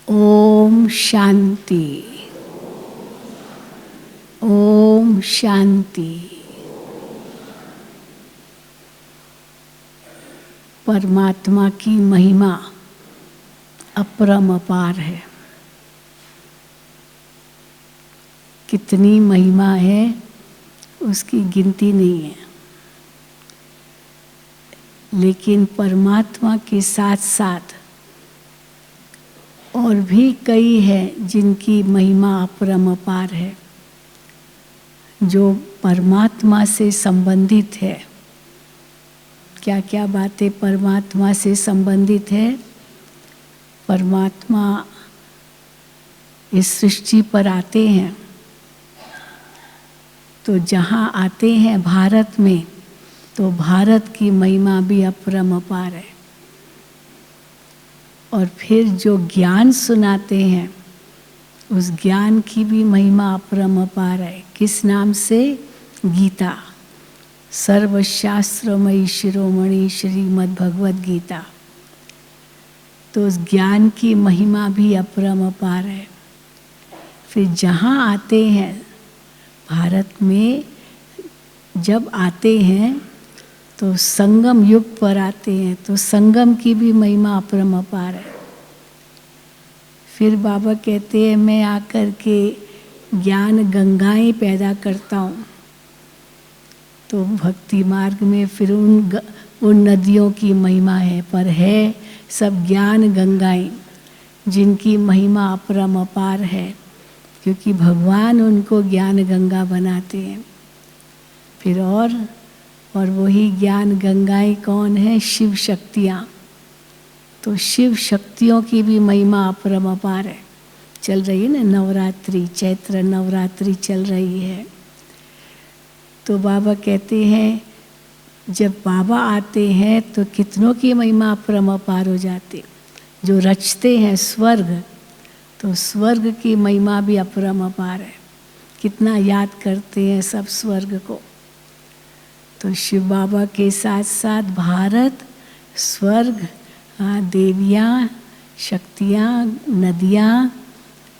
ओम शांति। ओम शांति। परमात्मा की महिमा अपरंपार है। कितनी महिमा है उसकी गिनती नहीं है। लेकिन परमात्मा के साथ साथ और भी कई हैं जिनकी महिमा अपरंपार है, जो परमात्मा से संबंधित है। क्या क्या बातें परमात्मा से संबंधित है? परमात्मा इस सृष्टि पर आते हैं तो जहाँ आते हैं भारत में, तो भारत की महिमा भी अपरंपार है। और फिर जो ज्ञान सुनाते हैं उस ज्ञान की भी महिमा अपरंपार है। किस नाम से? गीता। सर्वशास्त्रमयी शिरोमणि श्रीमद् भगवद गीता। तो उस ज्ञान की महिमा भी अपरंपार है। फिर जहाँ आते हैं भारत में, जब आते हैं तो संगम युग पर आते हैं, तो संगम की भी महिमा अपरंपार है। फिर बाबा कहते हैं मैं आकर के ज्ञान गंगाएं पैदा करता हूँ। तो भक्ति मार्ग में फिर उन नदियों की महिमा है, पर है सब ज्ञान गंगाएं जिनकी महिमा अपरंपार है, क्योंकि भगवान उनको ज्ञान गंगा बनाते हैं। फिर और वही ज्ञान गंगाएं कौन है? शिव शक्तियाँ। तो शिव शक्तियों की भी महिमा अपरंपार है। चल रही है ना नवरात्रि, चैत्र नवरात्रि चल रही है। तो बाबा कहते हैं जब बाबा आते हैं तो कितनों की महिमा अपरंपार हो जाती। जो रचते हैं स्वर्ग, तो स्वर्ग की महिमा भी अपरंपार है। कितना याद करते हैं सब स्वर्ग को। तो शिव बाबा के साथ साथ भारत, स्वर्ग, देवियाँ, शक्तियाँ, नदियाँ,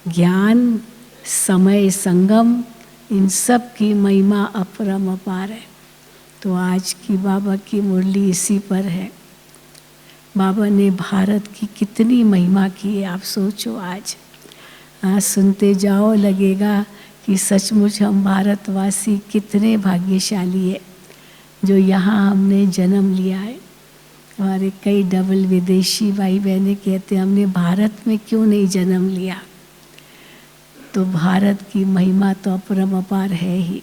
ज्ञान, समय संगम, इन सब की महिमा अपरंपार है। तो आज की बाबा की मुरली इसी पर है। बाबा ने भारत की कितनी महिमा की है, आप सोचो। आज सुनते जाओ, लगेगा कि सचमुच हम भारतवासी कितने भाग्यशाली है जो यहाँ हमने जन्म लिया है। हमारे कई डबल विदेशी भाई बहनें कहते हैं हमने भारत में क्यों नहीं जन्म लिया। तो भारत की महिमा तो अपरंपार है ही।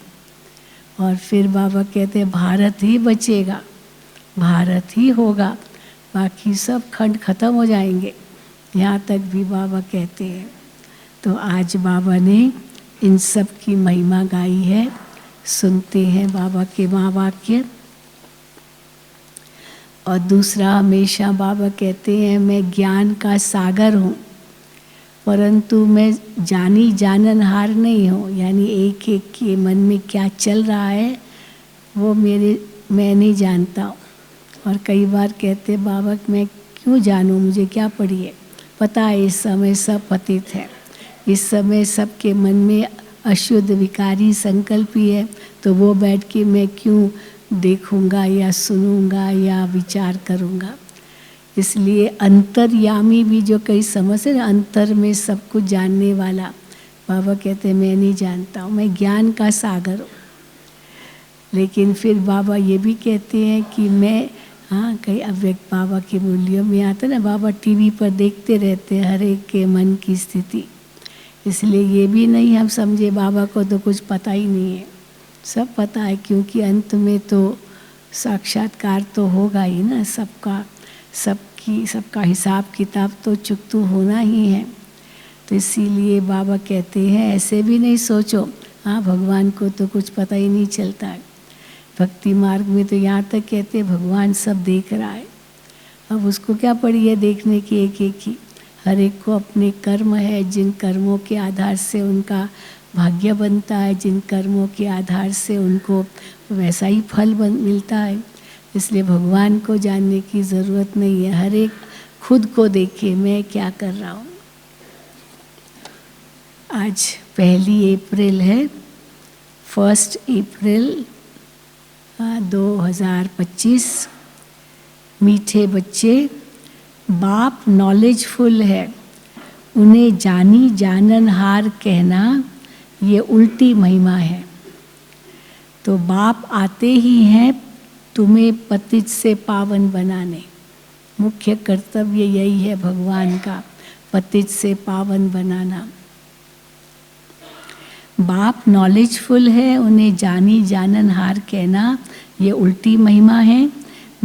और फिर बाबा कहते हैं भारत ही बचेगा, भारत ही होगा, बाकी सब खंड खत्म हो जाएंगे। यहाँ तक भी बाबा कहते हैं। तो आज बाबा ने इन सब की महिमा गाई है। सुनते हैं बाबा के महावाक्य। और दूसरा, हमेशा बाबा कहते हैं मैं ज्ञान का सागर हूँ, परंतु मैं जानी जाननहार नहीं हूँ। यानी एक एक के मन में क्या चल रहा है वो मैं नहीं जानता हूँ। और कई बार कहते बाबा मैं क्यों जानूँ, मुझे क्या पड़ी है। पता है इस समय सब पतित है, इस समय सबके मन में अशुद्ध विकारी संकल्प ही है। तो वो बैठ के मैं क्यों देखूंगा या सुनूंगा या विचार करूंगा। इसलिए अंतर्यामी भी जो कई समझ है, अंतर में सब कुछ जानने वाला, बाबा कहते हैं मैं नहीं जानता हूँ, मैं ज्ञान का सागर हूँ। लेकिन फिर बाबा ये भी कहते हैं कि मैं कई अव्यक्त बाबा की मूल्यों में आता ना, बाबा टीवी पर देखते रहते हैं हर एक के मन की स्थिति। इसलिए ये भी नहीं हम समझे बाबा को तो कुछ पता ही नहीं है, सब पता है। क्योंकि अंत में तो साक्षात्कार तो होगा ही ना, सबका हिसाब किताब तो चुकतू होना ही है। तो इसीलिए बाबा कहते हैं ऐसे भी नहीं सोचो भगवान को तो कुछ पता ही नहीं चलता है। भक्ति मार्ग में तो यहाँ तक कहते हैं भगवान सब देख रहा है। अब उसको क्या पड़ी है देखने की एक एक की। हर एक को अपने कर्म है, जिन कर्मों के आधार से उनका भाग्य बनता है, जिन कर्मों के आधार से उनको वैसा ही फल मिलता है। इसलिए भगवान को जानने की ज़रूरत नहीं है। हर एक खुद को देखे मैं क्या कर रहा हूँ। आज 1 अप्रैल है, 1 अप्रैल 2025। मीठे बच्चे, बाप नॉलेजफुल है, उन्हें जानी जाननहार कहना ये उल्टी महिमा है। तो बाप आते ही हैं तुम्हें पतित से पावन बनाने। मुख्य कर्तव्य यही है भगवान का, पतित से पावन बनाना। बाप नॉलेजफुल है, उन्हें जानी जाननहार कहना ये उल्टी महिमा है।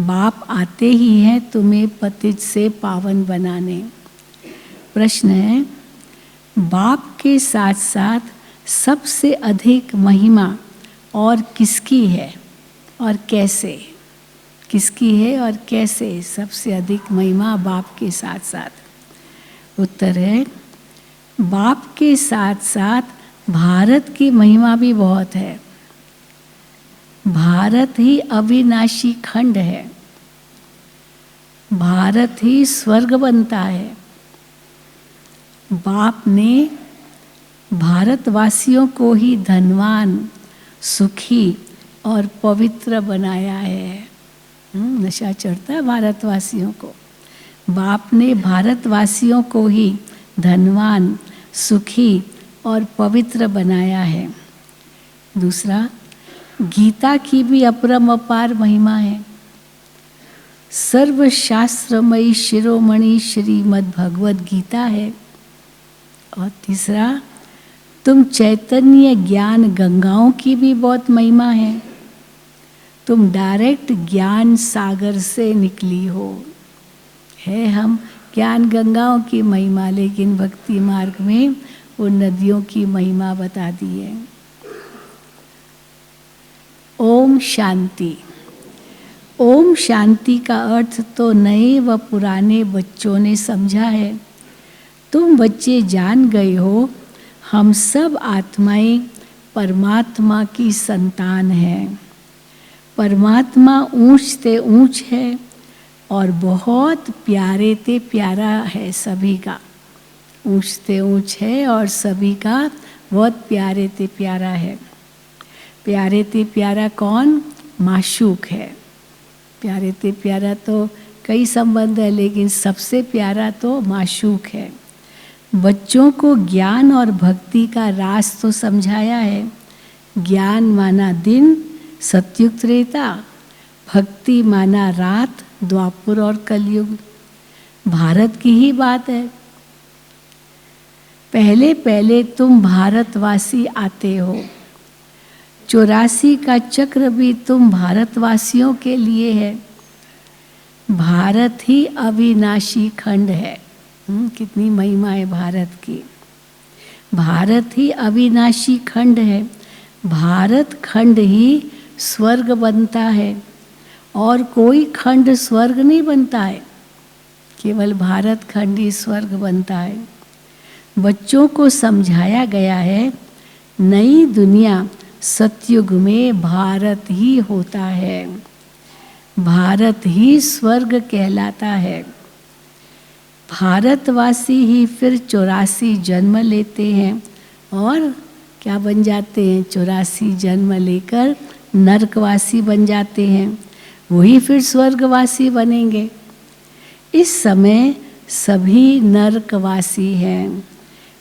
बाप आते ही हैं तुम्हें पतित से पावन बनाने। प्रश्न है, बाप के साथ साथ सबसे अधिक महिमा और किसकी है और कैसे? किसकी है और कैसे सबसे अधिक महिमा बाप के साथ साथ? उत्तर है, बाप के साथ साथ भारत की महिमा भी बहुत है। भारत ही अविनाशी खंड है, भारत ही स्वर्ग बनता है। बाप ने भारतवासियों को ही धनवान, सुखी और पवित्र बनाया है। नशा चढ़ता है भारतवासियों को। बाप ने भारतवासियों को ही धनवान, सुखी और पवित्र बनाया है। दूसरा, गीता की भी अपरम अपार महिमा है। सर्वशास्त्रमयी शिरोमणि श्रीमद् भगवद गीता है। और तीसरा, तुम चैतन्य ज्ञान गंगाओं की भी बहुत महिमा है। तुम डायरेक्ट ज्ञान सागर से निकली हो। है हम ज्ञान गंगाओं की महिमा, लेकिन भक्ति मार्ग में उन नदियों की महिमा बता दी है। ओम शांति। ओम शांति का अर्थ तो नए व पुराने बच्चों ने समझा है। तुम बच्चे जान गए हो, हम सब आत्माएं परमात्मा की संतान हैं। परमात्मा ऊंच से ऊंच है और बहुत प्यारे ते प्यारा है सभी का। ऊंच से ऊंच है और सभी का बहुत प्यारे ते प्यारा है। प्यारे ते प्यारा कौन? माशूक है। प्यारे ते प्यारा तो कई संबंध है, लेकिन सबसे प्यारा तो माशूक है। बच्चों को ज्ञान और भक्ति का राज तो समझाया है। ज्ञान माना दिन, सतयुग त्रेता। भक्ति माना रात, द्वापर और कलयुग। भारत की ही बात है। पहले पहले तुम भारतवासी आते हो। 84 का चक्र भी तुम भारतवासियों के लिए है। भारत ही अविनाशी खंड है। कितनी महिमा है भारत की। भारत ही अविनाशी खंड है। भारत खंड ही स्वर्ग बनता है और कोई खंड स्वर्ग नहीं बनता है, केवल भारत खंड ही स्वर्ग बनता है। बच्चों को समझाया गया है, नई दुनिया सतयुग में भारत ही होता है। भारत ही स्वर्ग कहलाता है। भारतवासी ही फिर 84 जन्म लेते हैं और क्या बन जाते हैं? 84 जन्म लेकर नरकवासी बन जाते हैं। वही फिर स्वर्गवासी बनेंगे। इस समय सभी नरकवासी हैं।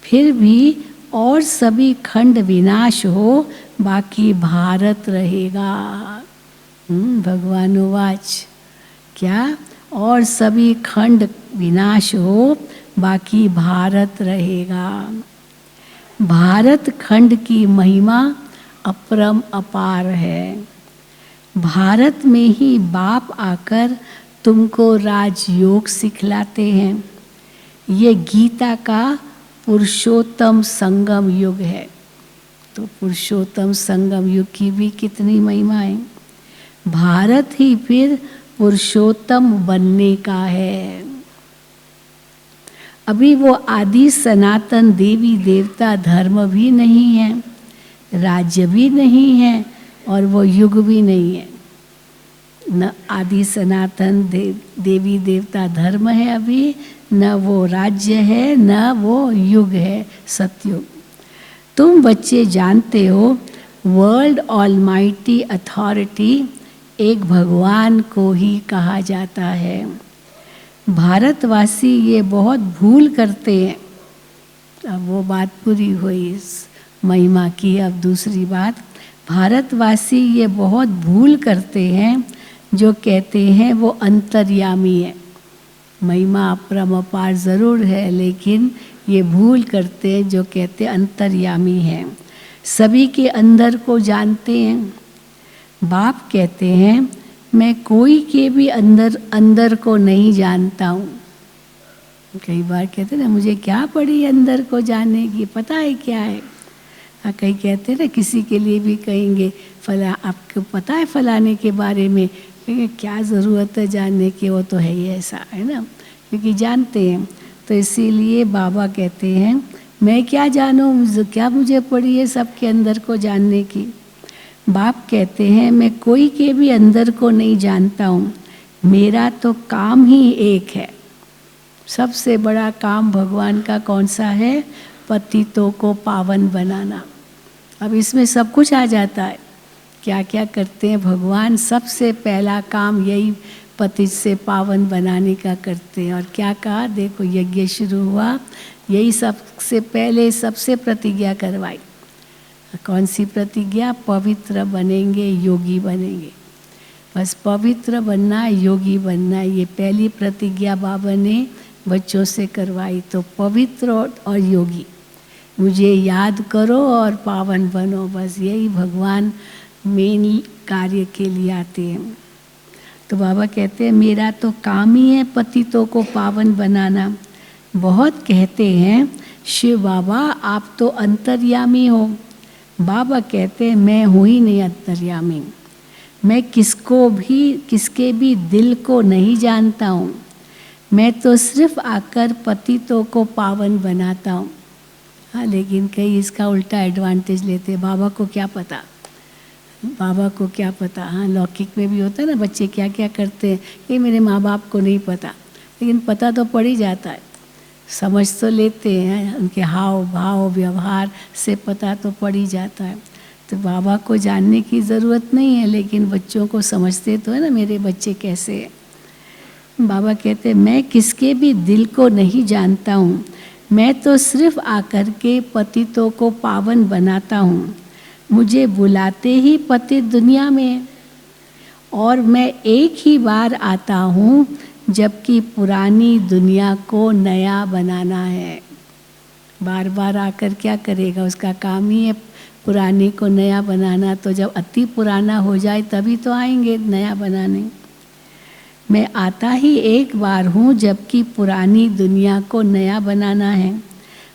फिर भी और सभी खंड विनाश हो, बाकी भारत रहेगा। भगवानुवाच, क्या? और सभी खंड विनाश हो, बाकी भारत रहेगा। भारत खंड की महिमा अपरम अपार है। भारत में ही बाप आकर तुमको राजयोग सिखलाते हैं। ये गीता का पुरुषोत्तम संगम युग है। तो पुरुषोत्तम संगम युग की भी कितनी महिमा है। भारत ही फिर पुरुषोत्तम बनने का है। अभी वो आदि सनातन देवी देवता धर्म भी नहीं है, राज्य भी नहीं है और वो युग भी नहीं है। न आदि सनातन देवी देवता धर्म है अभी, न वो राज्य है, न वो युग है सतयुग। तुम बच्चे जानते हो वर्ल्ड ऑलमाइटी अथॉरिटी एक भगवान को ही कहा जाता है। भारतवासी ये बहुत भूल करते हैं। अब वो बात पूरी हुई इस महिमा की। अब दूसरी बात, भारतवासी ये बहुत भूल करते हैं जो कहते हैं वो अंतर्यामी है। महिमा अपरंपार ज़रूर है, लेकिन ये भूल करते हैं जो कहते हैं अंतर्यामी है, सभी के अंदर को जानते हैं। बाप कहते हैं मैं कोई के भी अंदर को नहीं जानता हूँ। कई बार कहते हैं ना मुझे क्या पड़ी अंदर को जानने की, पता है क्या है। कई कहते हैं ना किसी के लिए भी कहेंगे फला आपको पता है फलाने के बारे में, क्या ज़रूरत है जानने की, वो तो है ही ऐसा, है ना, क्योंकि जानते हैं। तो इसीलिए बाबा कहते हैं मैं क्या जानूँ, क्या मुझे पड़ी है सबके अंदर को जानने की। बाप कहते हैं मैं कोई के भी अंदर को नहीं जानता हूँ, मेरा तो काम ही एक है। सबसे बड़ा काम भगवान का कौन सा है? पतितों को पावन बनाना। अब इसमें सब कुछ आ जाता है, क्या क्या करते हैं भगवान। सबसे पहला काम यही पतित से पावन बनाने का करते हैं। और क्या कहा, देखो यज्ञ शुरू हुआ, यही सबसे पहले सबसे प्रतिज्ञा करवाई। कौन सी प्रतिज्ञा? पवित्र बनेंगे, योगी बनेंगे। बस पवित्र बनना, योगी बनना, ये पहली प्रतिज्ञा बाबा ने बच्चों से करवाई। तो पवित्र और योगी, मुझे याद करो और पावन बनो, बस यही भगवान मेन कार्य के लिए आते हैं। तो बाबा कहते हैं मेरा तो काम ही है पतितों को पावन बनाना। बहुत कहते हैं शिव बाबा आप तो अंतर्यामी हो। बाबा कहते हैं मैं हूँ ही नहीं अंतर्यामी, मैं किसके भी दिल को नहीं जानता हूँ, मैं तो सिर्फ आकर पतितों को पावन बनाता हूँ। हाँ, लेकिन कई इसका उल्टा एडवांटेज लेते, बाबा को क्या पता, बाबा को क्या पता। हाँ, लौकिक में भी होता है ना, बच्चे क्या क्या करते हैं, ये मेरे माँ बाप को नहीं पता, लेकिन पता तो पड़ ही जाता है, समझ तो लेते हैं, उनके हाव भाव व्यवहार से पता तो पड़ ही जाता है। तो बाबा को जानने की ज़रूरत नहीं है, लेकिन बच्चों को समझते तो है ना मेरे बच्चे कैसे हैं। बाबा कहते हैं मैं किसके भी दिल को नहीं जानता हूँ, मैं तो सिर्फ आकर के पतितों को पावन बनाता हूँ। मुझे बुलाते ही पतित दुनिया में, और मैं एक ही बार आता हूँ जबकि पुरानी दुनिया को नया बनाना है। बार बार आकर क्या करेगा, उसका काम ही है पुराने को नया बनाना। तो जब अति पुराना हो जाए तभी तो आएंगे नया बनाने। मैं आता ही एक बार हूँ जबकि पुरानी दुनिया को नया बनाना है।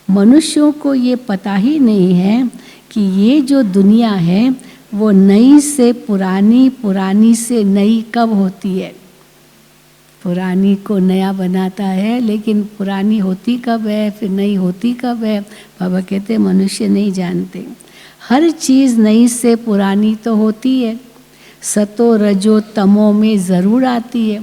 मनुष्यों को ये पता ही नहीं है कि ये जो दुनिया है वो नई से पुरानी, पुरानी से नई कब होती है। पुरानी को नया बनाता है, लेकिन पुरानी होती कब है, फिर नई होती कब है, बाबा कहते हैं मनुष्य नहीं जानते। हर चीज़ नई से पुरानी तो होती है, सतो रजो तमो में ज़रूर आती है।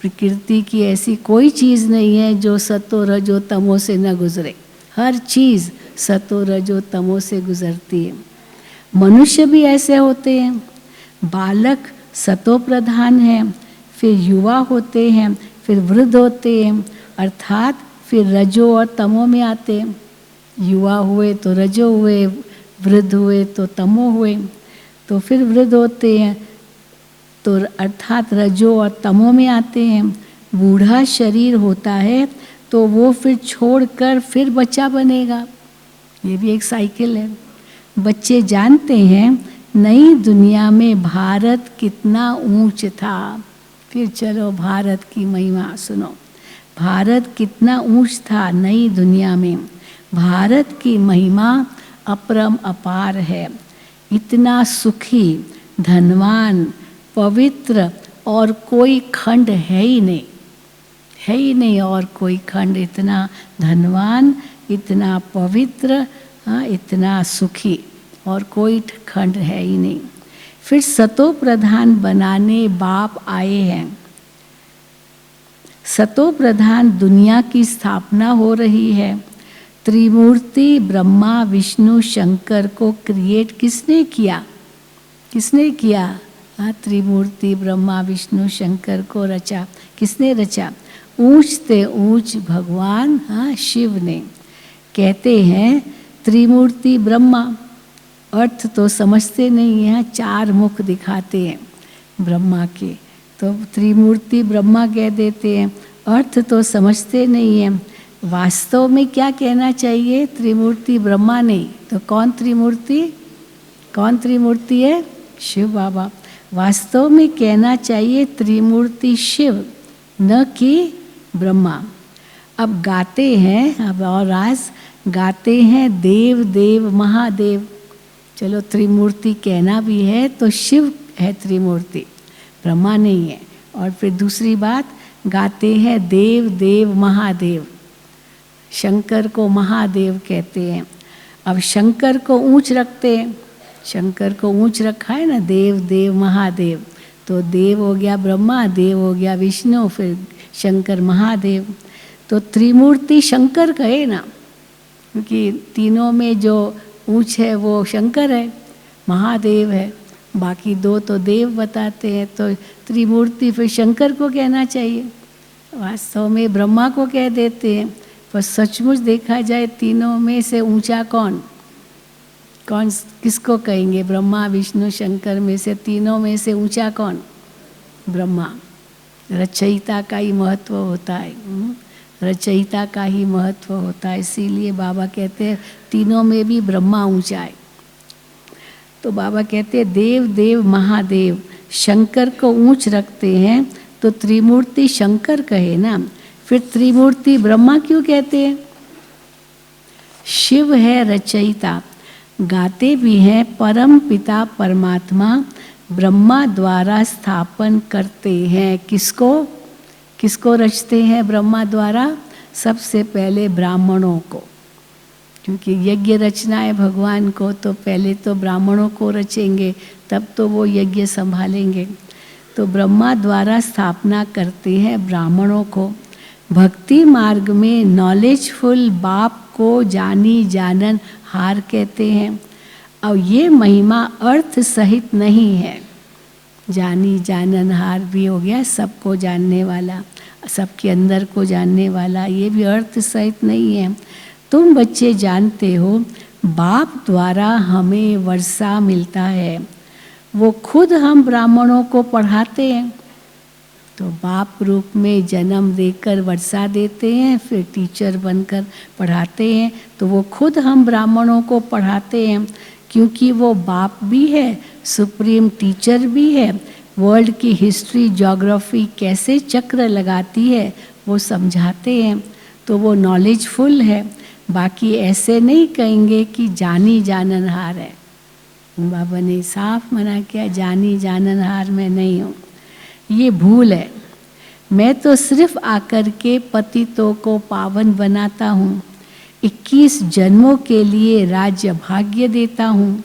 प्रकृति की ऐसी कोई चीज़ नहीं है जो सतो रजो तमो से न गुजरे, हर चीज़ सतो रजो तमो से गुजरती है। मनुष्य भी ऐसे होते हैं, बालक सतो प्रधान है, फिर युवा होते हैं, फिर वृद्ध होते हैं, अर्थात फिर रजो और तमो में आते हैं। युवा हुए तो रजो हुए, वृद्ध हुए तो तमो हुए, तो फिर वृद्ध होते हैं तो अर्थात रजो और तमो में आते हैं। बूढ़ा शरीर होता है तो वो फिर छोड़कर फिर बच्चा बनेगा, ये भी एक साइकिल है। बच्चे जानते हैं नई दुनिया में भारत कितना ऊंच था। फिर चलो भारत की महिमा सुनो, भारत कितना ऊंच था नई दुनिया में। भारत की महिमा अपरम अपार है, इतना सुखी, धनवान, पवित्र और कोई खंड है ही नहीं, है ही नहीं और कोई खंड। इतना धनवान, इतना पवित्र, इतना सुखी और कोई खंड है ही नहीं। फिर सतो प्रधान बनाने बाप आए हैं। सतो प्रधान दुनिया की स्थापना हो रही है, त्रिमूर्ति ब्रह्मा विष्णु शंकर को क्रिएट किसने किया? किसने किया? हाँ, त्रिमूर्ति ब्रह्मा विष्णु शंकर को रचा। किसने रचा? ऊंच से ऊंच भगवान, हाँ, शिव ने। कहते हैं त्रिमूर्ति ब्रह्मा, अर्थ तो समझते नहीं हैं, चार मुख दिखाते हैं ब्रह्मा के, तो त्रिमूर्ति ब्रह्मा कह देते हैं, अर्थ तो समझते नहीं हैं। वास्तव में क्या कहना चाहिए? त्रिमूर्ति ब्रह्मा नहीं तो कौन त्रिमूर्ति? कौन त्रिमूर्ति है? शिव बाबा। वास्तव में कहना चाहिए त्रिमूर्ति शिव, न कि ब्रह्मा। अब गाते हैं, अब और आज गाते हैं देव देव महादेव। चलो त्रिमूर्ति कहना भी है तो शिव है त्रिमूर्ति, ब्रह्मा नहीं है। और फिर दूसरी बात, गाते हैं देव देव महादेव, शंकर को महादेव कहते हैं। अब शंकर को ऊंच रखते हैं, शंकर को ऊंच रखा है ना, देव देव महादेव, तो देव हो गया ब्रह्मा, देव हो गया विष्णु, फिर शंकर महादेव। तो त्रिमूर्ति शंकर कहे ना, क्योंकि तीनों में जो ऊंच है वो शंकर है, महादेव है, बाकी दो तो देव बताते हैं, तो त्रिमूर्ति फिर शंकर को कहना चाहिए। वास्तव में ब्रह्मा को कह देते हैं, पर सचमुच देखा जाए तीनों में से ऊंचा कौन? कौन किसको कहेंगे? ब्रह्मा विष्णु शंकर में से तीनों में से ऊंचा कौन? ब्रह्मा। रचयिता का ही महत्व होता है, रचयिता का ही महत्व होता है, इसीलिए बाबा कहते हैं तीनों में भी ब्रह्मा ऊंचा है। तो बाबा कहते हैं देव देव महादेव, शंकर को ऊंच रखते हैं तो त्रिमूर्ति शंकर कहे ना, फिर त्रिमूर्ति ब्रह्मा क्यों कहते हैं? शिव है रचयिता, गाते भी हैं परम पिता परमात्मा ब्रह्मा द्वारा स्थापन करते हैं। किसको? किसको रचते हैं ब्रह्मा द्वारा? सबसे पहले ब्राह्मणों को, क्योंकि यज्ञ रचना है भगवान को, तो पहले तो ब्राह्मणों को रचेंगे, तब तो वो यज्ञ संभालेंगे। तो ब्रह्मा द्वारा स्थापना करते हैं ब्राह्मणों को। भक्ति मार्ग में नॉलेजफुल बाप को जानी जानन हार कहते हैं। और ये महिमा अर्थ सहित नहीं है, जानी जानन हार भी हो गया, सबको जानने वाला, सबके अंदर को जानने वाला, ये भी अर्थ सहित नहीं है। तुम बच्चे जानते हो बाप द्वारा हमें वर्षा मिलता है, वो खुद हम ब्राह्मणों को पढ़ाते हैं, तो बाप रूप में जन्म देकर वर्षा देते हैं, फिर टीचर बनकर पढ़ाते हैं, तो वो खुद हम ब्राह्मणों को पढ़ाते हैं, क्योंकि वो बाप भी है, सुप्रीम टीचर भी है। वर्ल्ड की हिस्ट्री ज्योग्राफी कैसे चक्र लगाती है वो समझाते हैं, तो वो नॉलेजफुल है। बाकी ऐसे नहीं कहेंगे कि जानी जाननहार है, बाबा ने साफ मना किया, जानी जाननहार मैं नहीं हूँ, ये भूल है। मैं तो सिर्फ आकर के पतितों को पावन बनाता हूँ, 21 जन्मों के लिए राज्य भाग्य देता हूँ।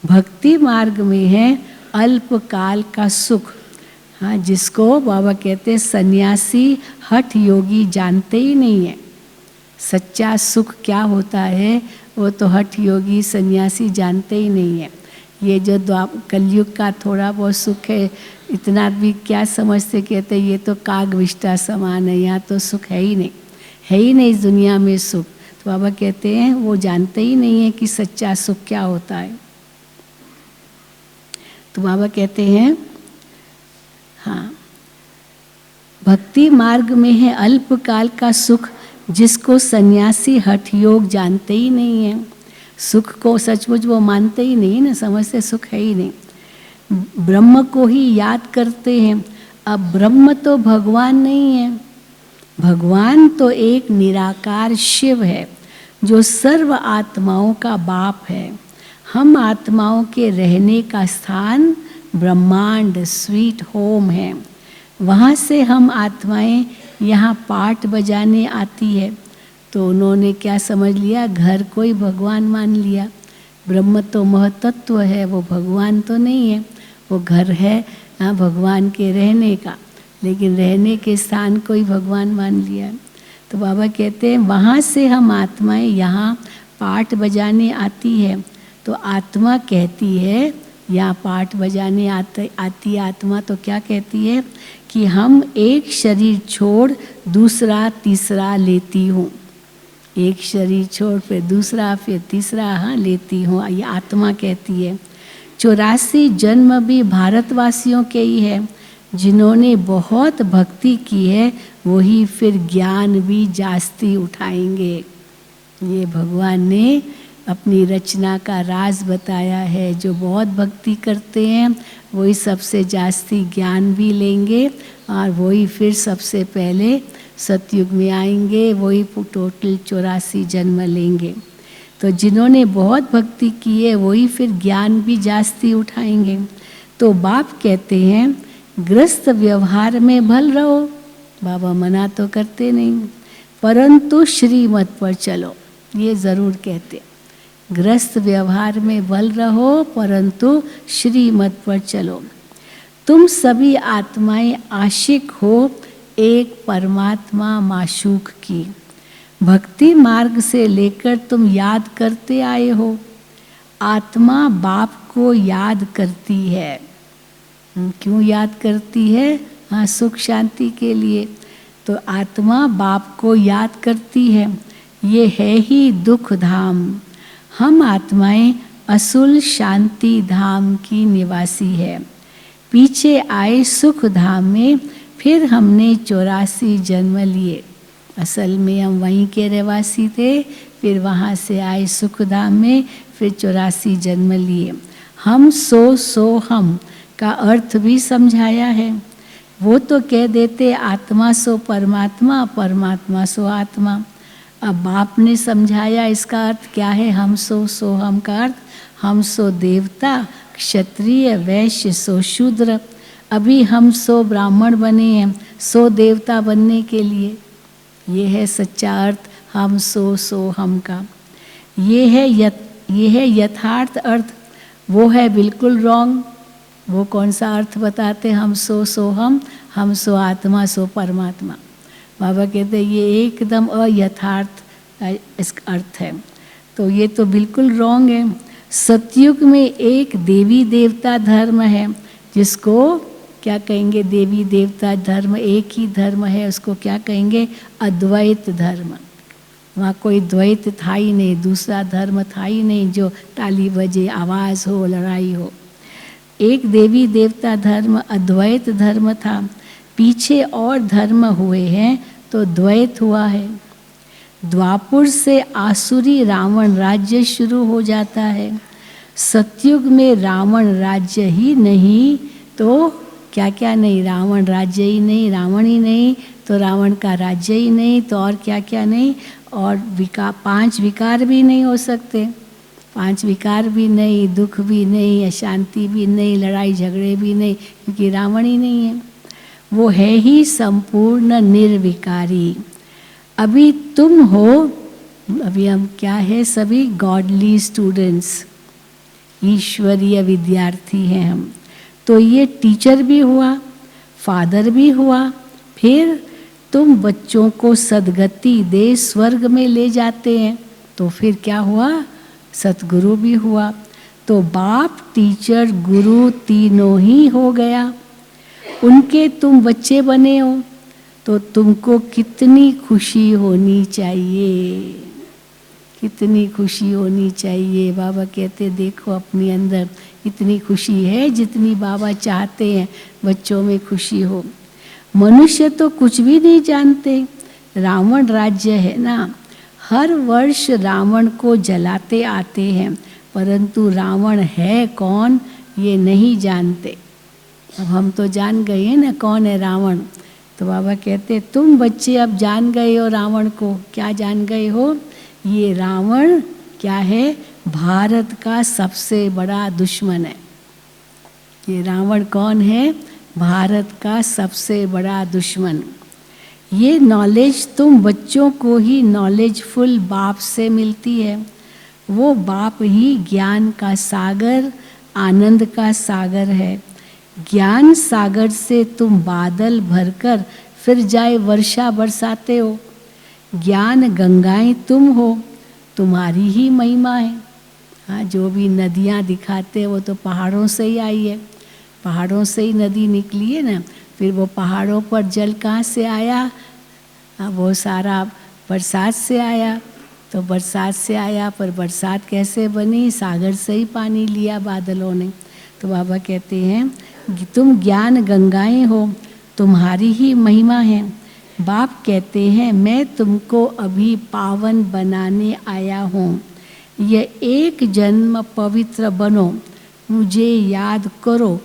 भक्ति मार्ग में है अल्पकाल का सुख, हाँ, जिसको बाबा कहते हैं सन्यासी हठ योगी जानते ही नहीं है। सच्चा सुख क्या होता है वो तो हठ योगी सन्यासी जानते ही नहीं है। ये जो कलयुग का थोड़ा बहुत सुख है, इतना भी क्या समझते, कहते ये तो काग विष्टा समान है, यहाँ तो सुख है ही नहीं, है ही नहीं इस दुनिया में सुख। तो बाबा कहते हैं वो जानते ही नहीं है कि सच्चा सुख क्या होता है। तो बाबा कहते हैं हाँ, भक्ति मार्ग में है अल्पकाल का सुख, जिसको सन्यासी हठ योग जानते ही नहीं है। सुख को सचमुच वो मानते ही नहीं ना, समझते सुख है ही नहीं, ब्रह्म को ही याद करते हैं। अब ब्रह्म तो भगवान नहीं है, भगवान तो एक निराकार शिव है जो सर्व आत्माओं का बाप है। हम आत्माओं के रहने का स्थान ब्रह्मांड स्वीट होम है, वहाँ से हम आत्माएं यहाँ पाठ बजाने आती है। तो उन्होंने क्या समझ लिया, घर को ही भगवान मान लिया। ब्रह्म तो महतत्व है, वो भगवान तो नहीं है, वो घर है भगवान के रहने का, लेकिन रहने के स्थान को ही भगवान मान लिया। तो बाबा कहते हैं वहाँ से हम आत्माएं यहाँ पाठ बजाने आती है। तो आत्मा कहती है, यहाँ पाठ बजाने आती आत्मा तो क्या कहती है कि हम एक शरीर छोड़ दूसरा तीसरा लेती हूँ, एक शरीर छोड़ फिर दूसरा फिर तीसरा हाँ लेती हूँ, ये आत्मा कहती है। 84 जन्म भी भारतवासियों के ही है, जिन्होंने बहुत भक्ति की है वही फिर ज्ञान भी जास्ती उठाएंगे। ये भगवान ने अपनी रचना का राज बताया है। जो बहुत भक्ति करते हैं वही सबसे जास्ती ज्ञान भी लेंगे और वही फिर सबसे पहले सतयुग में आएंगे, वही टोटल 84 जन्म लेंगे। तो जिन्होंने बहुत भक्ति की है वही फिर ज्ञान भी जास्ती उठाएंगे। तो बाप कहते हैं गृहस्थ व्यवहार में भल रहो, बाबा मना तो करते नहीं, परंतु श्रीमत पर चलो, ये ज़रूर कहते। गृहस्थ व्यवहार में बल रहो परंतु श्रीमत पर चलो। तुम सभी आत्माएं आशिक हो एक परमात्मा माशूक की, भक्ति मार्ग से लेकर तुम याद करते आए हो। आत्मा बाप को याद करती है। क्यों याद करती है? हाँ, सुख शांति के लिए। तो आत्मा बाप को याद करती है। ये है ही दुख धाम। हम आत्माएं असुल शांति धाम की निवासी है। पीछे आए सुख धाम में फिर हमने 84 जन्म लिए। असल में हम वहीं के रहवासी थे, फिर वहाँ से आए सुख धाम में, फिर 84 जन्म लिए। हम सो हम का अर्थ भी समझाया है। वो तो कह देते आत्मा सो परमात्मा, परमात्मा सो आत्मा। अब बाप ने समझाया इसका अर्थ क्या है। हम सो हम का अर्थ हम सो देवता, क्षत्रिय, वैश्य सो शूद्र। अभी हम सो ब्राह्मण बने हैं, सो देवता बनने के लिए। ये है सच्चा अर्थ हम सो हम का। ये है यथार्थ अर्थ। वो है बिल्कुल रॉन्ग। वो कौन सा अर्थ बताते? हम सो हम सो आत्मा सो परमात्मा। बाबा कहते ये एकदम अयथार्थ इसका अर्थ है। तो ये तो बिल्कुल रॉन्ग है। सतयुग में एक देवी देवता धर्म है, जिसको क्या कहेंगे? देवी देवता धर्म एक ही धर्म है, उसको क्या कहेंगे? अद्वैत धर्म। वहाँ कोई द्वैत था ही नहीं, दूसरा धर्म था ही नहीं जो ताली बजे, आवाज़ हो, लड़ाई हो। एक देवी देवता धर्म अद्वैत धर्म था। पीछे और धर्म हुए हैं तो द्वैत हुआ है। द्वापुर से आसुरी रावण राज्य शुरू हो जाता है। सतयुग में रावण राज्य ही नहीं तो क्या क्या नहीं? रावण राज्य ही नहीं, रावण ही नहीं तो रावण का राज्य ही नहीं, तो और क्या क्या नहीं? और 5 विकार भी नहीं हो सकते। 5 विकार भी नहीं, दुख भी नहीं, अशांति भी नहीं, लड़ाई झगड़े भी नहीं, क्योंकि रावण ही नहीं है। वो है ही संपूर्ण निर्विकारी। अभी तुम हो, अभी हम क्या है? सभी गॉडली स्टूडेंट्स, ईश्वरीय विद्यार्थी हैं हम। तो ये टीचर भी हुआ, फादर भी हुआ, फिर तुम बच्चों को सद्गति दे स्वर्ग में ले जाते हैं, तो फिर क्या हुआ? सतगुरु भी हुआ। तो बाप, टीचर, गुरु तीनों ही हो गया। उनके तुम बच्चे बने हो तो तुमको कितनी खुशी होनी चाहिए, कितनी खुशी होनी चाहिए। बाबा कहते देखो अपने अंदर इतनी खुशी है जितनी बाबा चाहते हैं बच्चों में खुशी हो। मनुष्य तो कुछ भी नहीं जानते। रावण राज्य है ना, हर वर्ष रावण को जलाते आते हैं, परंतु रावण है कौन ये नहीं जानते। अब हम तो जान गए हैं ना कौन है रावण। तो बाबा कहते तुम बच्चे अब जान गए हो रावण को। क्या जान गए हो? ये रावण क्या है? भारत का सबसे बड़ा दुश्मन है। ये रावण कौन है? भारत का सबसे बड़ा दुश्मन। ये नॉलेज तुम बच्चों को ही नॉलेजफुल बाप से मिलती है। वो बाप ही ज्ञान का सागर, आनंद का सागर है। ज्ञान सागर से तुम बादल भरकर फिर जाए वर्षा बरसाते हो। ज्ञान गंगाएं तुम हो, तुम्हारी ही महिमा है। हाँ, जो भी नदियाँ दिखाते हैं वो तो पहाड़ों से ही आई है, पहाड़ों से ही नदी निकली है ना। फिर वो पहाड़ों पर जल कहाँ से आया? वो सारा बरसात से आया। तो बरसात से आया, पर बरसात कैसे बनी? सागर से ही पानी लिया बादलों ने। तो बाबा कहते हैं कि तुम ज्ञान गंगाएं हो, तुम्हारी ही महिमा है। बाप कहते हैं मैं तुमको अभी पावन बनाने आया हूँ। यह एक जन्म पवित्र बनो, मुझे याद करो,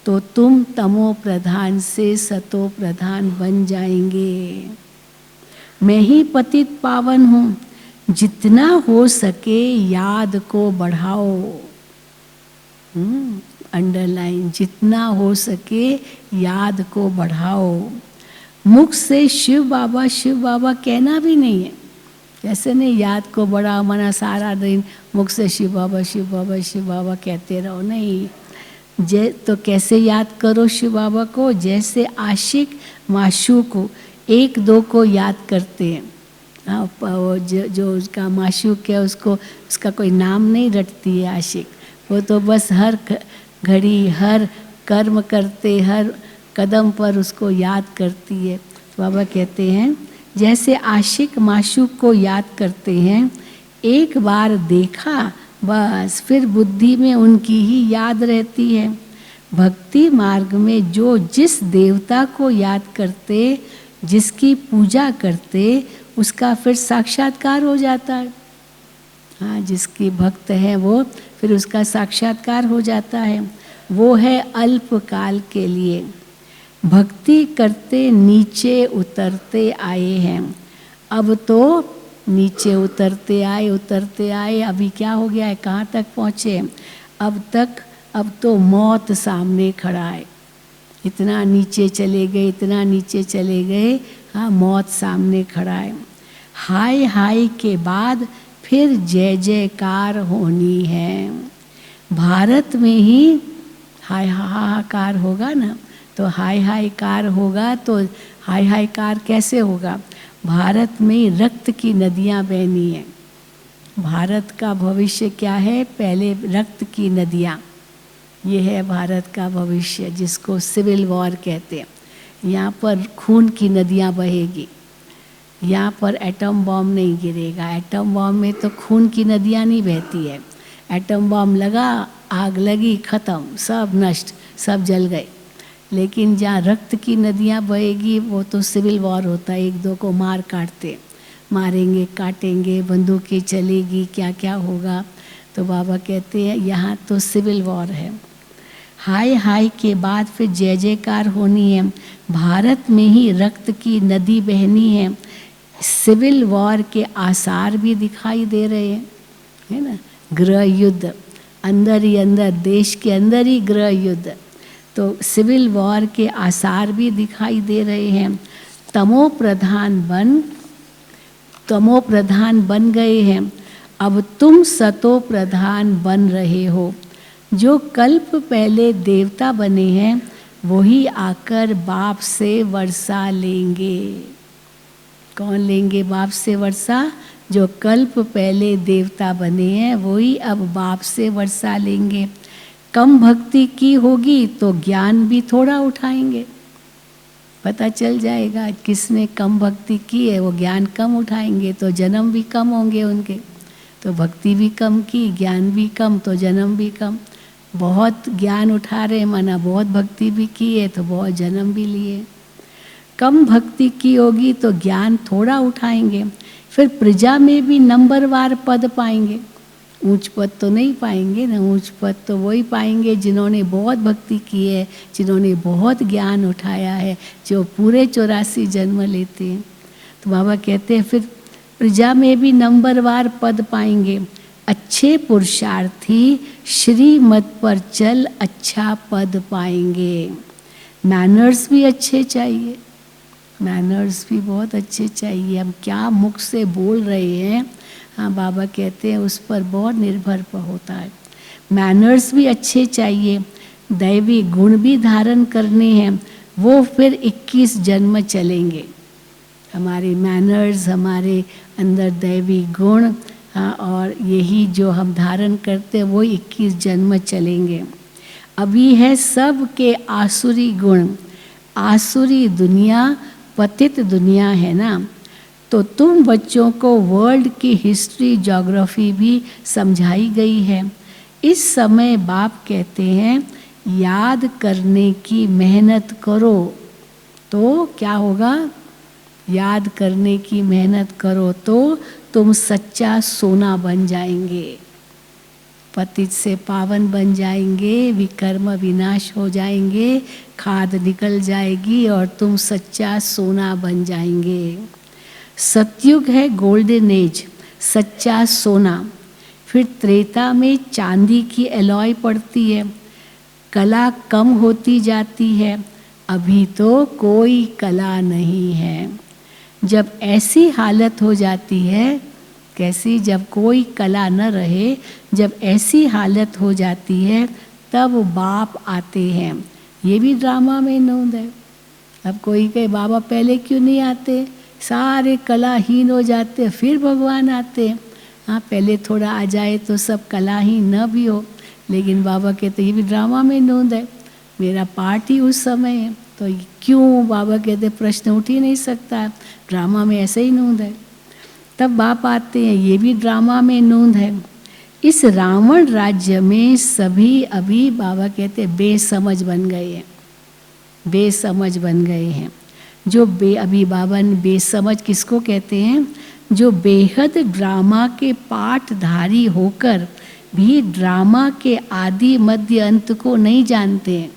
तो तुम तमो प्रधान से सतो प्रधान बन जाएंगे। मैं ही पतित पावन हूँ, जितना हो सके याद को बढ़ाओ। अंडरलाइन, जितना हो सके याद को बढ़ाओ। मुख से शिव बाबा कहना भी नहीं है। कैसे नहीं, याद को बढ़ाओ मना सारा दिन मुख से शिव बाबा कहते रहो, नहीं। तो कैसे याद करो शिव बाबा को? जैसे आशिक माशूक को एक दो को याद करते हैं। जो उसका माशूक है उसको उसका कोई नाम नहीं रटती है आशिक, वो तो बस हर घड़ी हर कर्म करते हर कदम पर उसको याद करती है। तो बाबा कहते हैं जैसे आशिक माशूक को याद करते हैं, एक बार देखा बस फिर बुद्धि में उनकी ही याद रहती है। भक्ति मार्ग में जो जिस देवता को याद करते, जिसकी पूजा करते, उसका फिर साक्षात्कार हो जाता है। हाँ, जिसकी भक्त है वो फिर उसका साक्षात्कार हो जाता है। वो है अल्पकाल के लिए। भक्ति करते नीचे उतरते आए हैं। अब तो नीचे उतरते आए, अभी क्या हो गया है, कहाँ तक पहुँचे? अब तो मौत सामने खड़ा है। इतना नीचे चले गए, हाँ, मौत सामने खड़ा है। हाय हाय के बाद फिर जय जयकार होनी है। भारत में ही हाय हाहाकार होगा ना, तो हाय हायकार होगा। तो हाय हायकार कैसे होगा? भारत में रक्त की नदियाँ बहनी है। भारत का भविष्य क्या है? पहले रक्त की नदियाँ, ये है भारत का भविष्य, जिसको सिविल वॉर कहते हैं। यहाँ पर खून की नदियाँ बहेगी, यहाँ पर एटम बॉम्ब नहीं गिरेगा। एटम बॉम्ब में तो खून की नदियाँ नहीं बहती है। एटम बॉम्ब लगा, आग लगी, ख़त्म, सब नष्ट, सब जल गए। लेकिन जहाँ रक्त की नदियाँ बहेगी वो तो सिविल वॉर होता है, एक दो को मारेंगे काटेंगे, बंदूकें चलेगी, क्या क्या होगा। तो बाबा कहते हैं यहाँ तो सिविल वॉर है। हाय हाय के बाद फिर जय जयकार होनी है। भारत में ही रक्त की नदी बहनी है। सिविल वॉर के आसार भी दिखाई दे रहे हैं, है ना। गृह युद्ध, अंदर ही अंदर, देश के अंदर ही गृह युद्ध, तो सिविल वॉर के आसार भी दिखाई दे रहे हैं। तमो प्रधान बन गए हैं, अब तुम सतो प्रधान बन रहे हो। जो कल्प पहले देवता बने हैं वही आकर बाप से वर्षा लेंगे। कौन लेंगे बाप से वर्षा? जो कल्प पहले देवता बने हैं वही अब बाप से वर्षा लेंगे। कम भक्ति की होगी तो ज्ञान भी थोड़ा उठाएंगे, पता चल जाएगा किसने कम भक्ति की है, वो ज्ञान कम उठाएंगे तो जन्म भी कम होंगे उनके। तो भक्ति भी कम की, ज्ञान भी कम, तो जन्म भी कम। बहुत ज्ञान उठा रहे माना बहुत भक्ति भी की है तो बहुत जन्म भी लिए। कम भक्ति की होगी तो ज्ञान थोड़ा उठाएंगे, फिर प्रजा में भी नंबरवार पद पाएंगे। ऊंच पद तो नहीं पाएंगे ना, ऊंच पद तो वही पाएंगे जिन्होंने बहुत भक्ति की है, जिन्होंने बहुत ज्ञान उठाया है, जो पूरे 84 जन्म लेते हैं। तो बाबा कहते हैं फिर प्रजा में भी नंबरवार पद पाएंगे। अच्छे पुरुषार्थी श्रीमत पर चल अच्छा पद पाएंगे। मैनर्स भी अच्छे चाहिए, मैनर्स भी बहुत अच्छे चाहिए। हम क्या मुख से बोल रहे हैं, हाँ बाबा कहते हैं उस पर बहुत निर्भर होता है। मैनर्स भी अच्छे चाहिए, दैवी गुण भी धारण करने हैं, वो फिर 21 जन्म चलेंगे। हमारे मैनर्स, हमारे अंदर दैवी गुण, हाँ, और यही जो हम धारण करते हैं वो 21 जन्म चलेंगे। अभी है सब के आसुरी गुण, आसुरी दुनिया पतित दुनिया है ना। तो तुम बच्चों को वर्ल्ड की हिस्ट्री, ज्योग्राफी भी समझाई गई है। इस समय बाप कहते हैं याद करने की मेहनत करो। तो क्या होगा? याद करने की मेहनत करो तो तुम सच्चा सोना बन जाएंगे, पतित से पावन बन जाएंगे, विकर्म विनाश हो जाएंगे, खाद निकल जाएगी और तुम सच्चा सोना बन जाएंगे। सतयुग है गोल्डन एज, सच्चा सोना। फिर त्रेता में चांदी की एलॉय पड़ती है, कला कम होती जाती है। अभी तो कोई कला नहीं है। जब ऐसी हालत हो जाती है, कैसी? जब कोई कला न रहे, जब ऐसी हालत हो जाती है तब बाप आते हैं। ये भी ड्रामा में नोंद है। अब कोई कहे बाबा पहले क्यों नहीं आते, सारे कलाहीन हो जाते, फिर भगवान आते हैं। हाँ, पहले थोड़ा आ जाए तो सब कलाहीन न भी हो, लेकिन बाबा कहते ये भी ड्रामा में नोंद है, मेरा पार्ट ही उस समय है। तो क्यों? बाबा कहते प्रश्न उठ ही नहीं सकता, ड्रामा में ऐसे ही नोंद है। तब बाप आते हैं, ये भी ड्रामा में नोंद है। इस रावण राज्य में सभी अभी बाबा कहते बेसमझ बन गए हैं, बेसमझ बन गए हैं। जो अभी बाबा ने बेसमझ किसको कहते हैं? जो बेहद ड्रामा के पाठधारी होकर भी ड्रामा के आदि मध्य अंत को नहीं जानते हैं।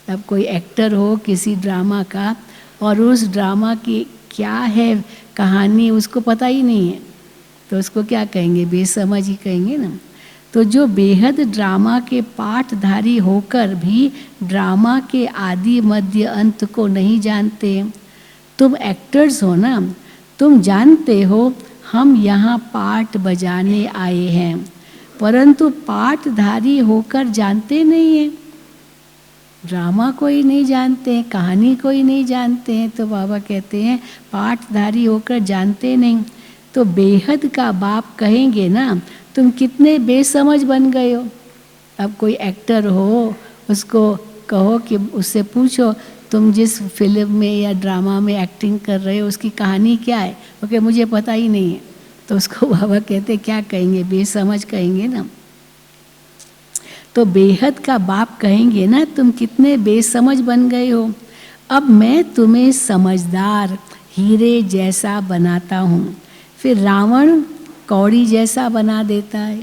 अब कोई एक्टर हो किसी ड्रामा का और उस ड्रामा की क्या है कहानी उसको पता ही नहीं है, तो उसको क्या कहेंगे? बेसमझ ही कहेंगे ना। तो जो बेहद ड्रामा के पाठधारी होकर भी ड्रामा के आदि मध्य अंत को नहीं जानते, तुम एक्टर्स हो ना, तुम जानते हो हम यहाँ पाठ बजाने आए हैं, परंतु पाठधारी होकर जानते नहीं हैं, ड्रामा कोई नहीं जानते हैं, कहानी कोई नहीं जानते हैं। तो बाबा कहते हैं पाठधारी होकर जानते नहीं। तो बेहद का बाप कहेंगे ना, तुम कितने बेसमझ बन गए हो। अब कोई एक्टर हो, उसको कहो कि उससे पूछो तुम जिस फिल्म में या ड्रामा में एक्टिंग कर रहे हो उसकी कहानी क्या है, ओके मुझे पता ही नहीं है। तो उसको बाबा कहते क्या कहेंगे? बेसमझ कहेंगे ना। तो बेहद का बाप कहेंगे ना, तुम कितने बेसमझ बन गए हो। अब मैं तुम्हें समझदार हीरे जैसा बनाता हूँ। फिर रावण कौड़ी जैसा बना देता है।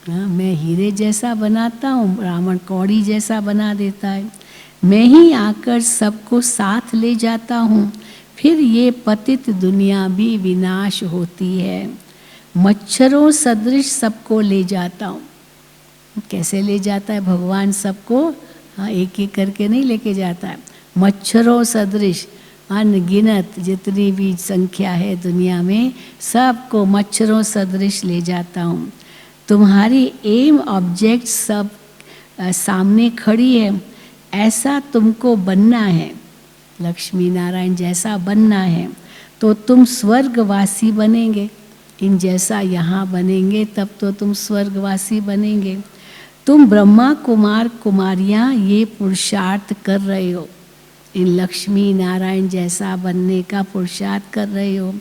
हाँ, मैं हीरे जैसा बनाता हूँ, रावण कौड़ी जैसा बना देता है। मैं ही आकर सबको साथ ले जाता हूँ, फिर ये पतित दुनिया भी विनाश होती है। मच्छरों सदृश सबको ले जाता हूँ। कैसे ले जाता है भगवान सबको? हाँ, एक एक करके नहीं लेके जाता है, मच्छरों सदृश, अनगिनत जितनी भी संख्या है दुनिया में, सबको मच्छरों सदृश ले जाता हूँ। तुम्हारी एम ऑब्जेक्ट सब सामने खड़ी है, ऐसा तुमको बनना है, लक्ष्मी नारायण जैसा बनना है। तो तुम स्वर्गवासी बनेंगे, इन जैसा यहाँ बनेंगे तब तो तुम स्वर्गवासी बनेंगे। तुम ब्रह्मा कुमार कुमारियाँ ये पुरुषार्थ कर रहे हो, इन लक्ष्मी नारायण जैसा बनने का पुरुषार्थ कर रहे हो।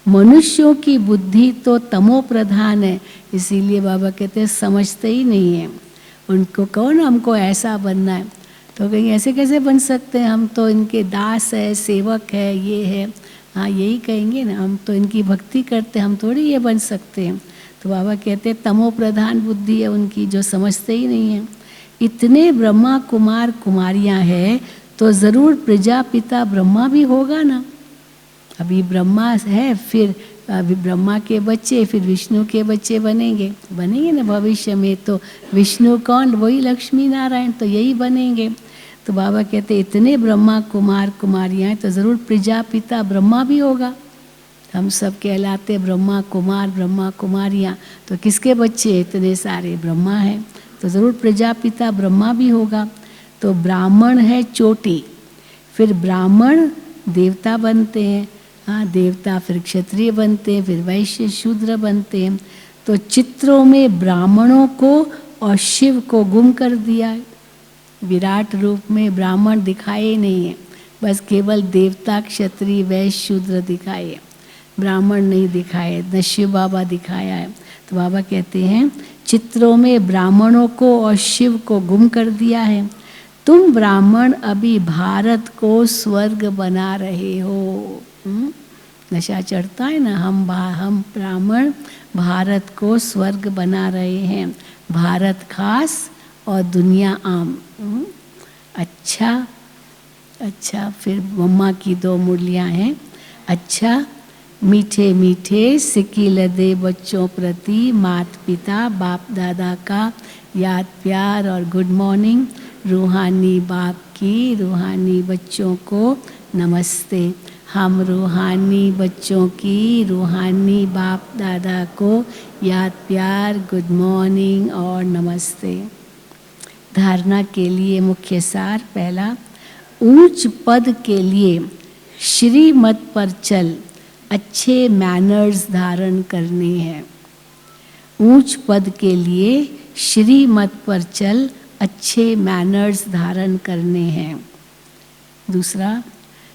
मनुष्यों की बुद्धि तो तमो प्रधान है, इसीलिए बाबा कहते हैं समझते ही नहीं है। उनको कहो ना हमको ऐसा बनना है, तो कहेंगे ऐसे कैसे बन सकते हैं, हम तो इनके दास है, सेवक है, ये है। हाँ, यही कहेंगे ना, हम तो इनकी भक्ति करते, हम थोड़ी ये बन सकते हैं। तो बाबा कहते हैं तमो प्रधान बुद्धि है उनकी, जो समझते ही नहीं है। इतने ब्रह्मा कुमार कुमारियाँ हैं तो ज़रूर प्रजापिता ब्रह्मा भी होगा ना। अभी ब्रह्मा है, फिर अभी ब्रह्मा के बच्चे, फिर विष्णु के बच्चे बनेंगे ना भविष्य में। तो विष्णु कौन? वही लक्ष्मी नारायण, तो यही बनेंगे। तो बाबा कहते इतने ब्रह्मा कुमार कुमारियाँ तो ज़रूर प्रजापिता ब्रह्मा भी होगा। हम सब कहलाते ब्रह्मा कुमार ब्रह्मा कुमारियाँ, तो किसके बच्चे? इतने सारे ब्रह्मा हैं, तो ज़रूर प्रजापिता ब्रह्मा भी होगा। तो ब्राह्मण है चोटी, फिर ब्राह्मण देवता बनते हैं, हाँ, देवता फिर क्षत्रिय बनते हैं, फिर वैश्य शूद्र बनते हैं। तो चित्रों में ब्राह्मणों को और शिव को गुम कर दिया है। विराट रूप में ब्राह्मण दिखाए नहीं है, बस केवल देवता क्षत्रिय वैश्य शूद्र दिखाए है, ब्राह्मण नहीं दिखाए, न शिव बाबा दिखाया है। तो बाबा कहते हैं चित्रों में ब्राह्मणों को और शिव को गुम कर दिया है। तुम ब्राह्मण अभी भारत को स्वर्ग बना रहे हो। नशा चढ़ता है ना, हम ब्राह्मण भारत को स्वर्ग बना रहे हैं, भारत खास और दुनिया आम। अच्छा, फिर मम्मा की 2 मुरलियाँ हैं। अच्छा, मीठे मीठे सिक्की लदे बच्चों प्रति माता पिता बाप दादा का याद प्यार और गुड मॉर्निंग। रूहानी बाप की रूहानी बच्चों को नमस्ते। हम रूहानी बच्चों की रूहानी बाप दादा को याद प्यार गुड मॉर्निंग और नमस्ते। धारणा के लिए मुख्य सार। पहला, ऊंच पद के लिए श्रीमत पर चल अच्छे मैनर्स धारण करने हैं। ऊंच पद के लिए श्रीमत पर चल अच्छे मैनर्स धारण करने हैं। दूसरा,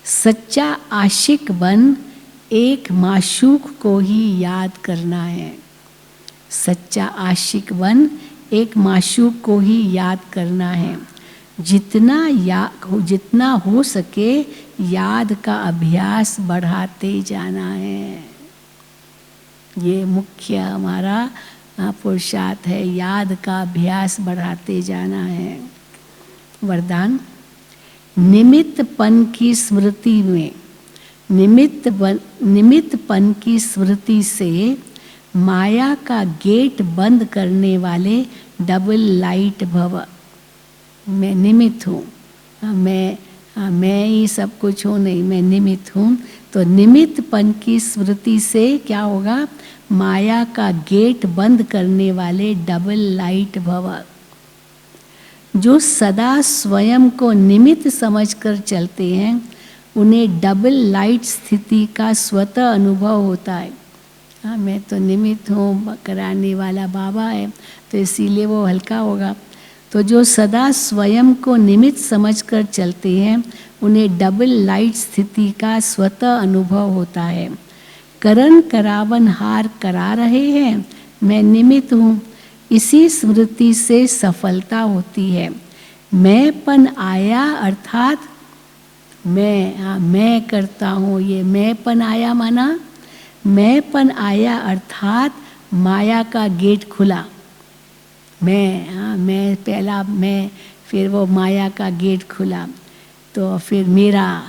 सच्चा आशिक बन एक माशूक को ही याद करना है। सच्चा आशिक बन एक माशूक को ही याद करना है। जितना हो सके याद का अभ्यास बढ़ाते जाना है। ये मुख्य हमारा पुरुषार्थ है, याद का अभ्यास बढ़ाते जाना है। वरदान, निमित्तपन की स्मृति में निमित्तपन की स्मृति से माया का गेट बंद करने वाले डबल लाइट भव। मैं निमित्त हूँ, मैं ही सब कुछ हूँ नहीं, मैं निमित्त हूँ। तो निमित्तपन की स्मृति से क्या होगा? माया का गेट बंद करने वाले डबल लाइट भव। जो सदा स्वयं को निमित्त समझकर चलते हैं उन्हें डबल लाइट स्थिति का स्वतः अनुभव होता है। हाँ, मैं तो निमित्त हूँ, कराने वाला बाबा है, तो इसीलिए वो हल्का होगा। तो जो सदा स्वयं को निमित्त समझकर चलते हैं उन्हें डबल लाइट स्थिति का स्वतः अनुभव होता है। करण करावन हार करा रहे हैं, मैं निमित्त हूँ, इसी स्मृति से सफलता होती है। मैंपन आया अर्थात मैं करता हूँ, ये मैंपन आया माना मैंपन आया अर्थात माया का गेट खुला। मैं पहला मैं, फिर वो माया का गेट खुला, तो फिर मेरा,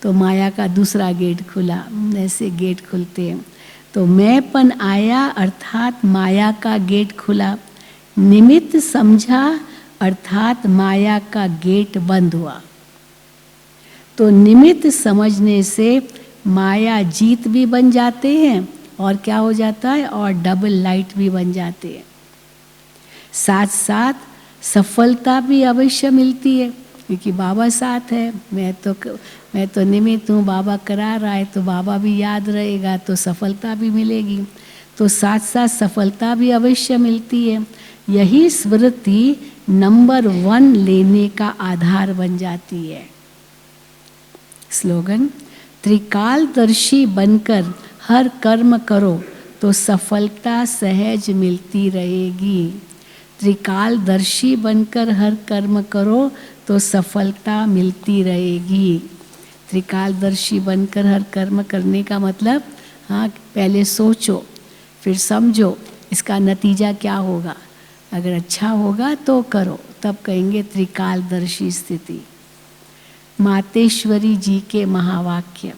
तो माया का दूसरा गेट खुला, ऐसे गेट खुलते हैं। तो मैंपन आया अर्थात माया का गेट खुला, निमित्त समझा अर्थात माया का गेट बंद हुआ। तो निमित्त समझने से माया जीत भी बन जाते हैं और क्या हो जाता है, और डबल लाइट भी बन जाते हैं। साथ साथ सफलता भी अवश्य मिलती है, क्योंकि बाबा साथ है। मैं तो निमित्त हूँ, बाबा करा रहा है, तो बाबा भी याद रहेगा, तो सफलता भी मिलेगी। तो साथ साथ सफलता भी अवश्य मिलती है। यही स्मृति नंबर 1 लेने का आधार बन जाती है। स्लोगन, त्रिकालदर्शी बनकर हर कर्म करो तो सफलता सहज मिलती रहेगी। त्रिकालदर्शी बनकर हर कर्म करो तो सफलता मिलती रहेगी। त्रिकालदर्शी बनकर हर कर्म करने का मतलब, हाँ, पहले सोचो फिर समझो इसका नतीजा क्या होगा। अगर अच्छा होगा तो करो, तब कहेंगे त्रिकालदर्शी स्थिति। मातेश्वरी जी के महावाक्य,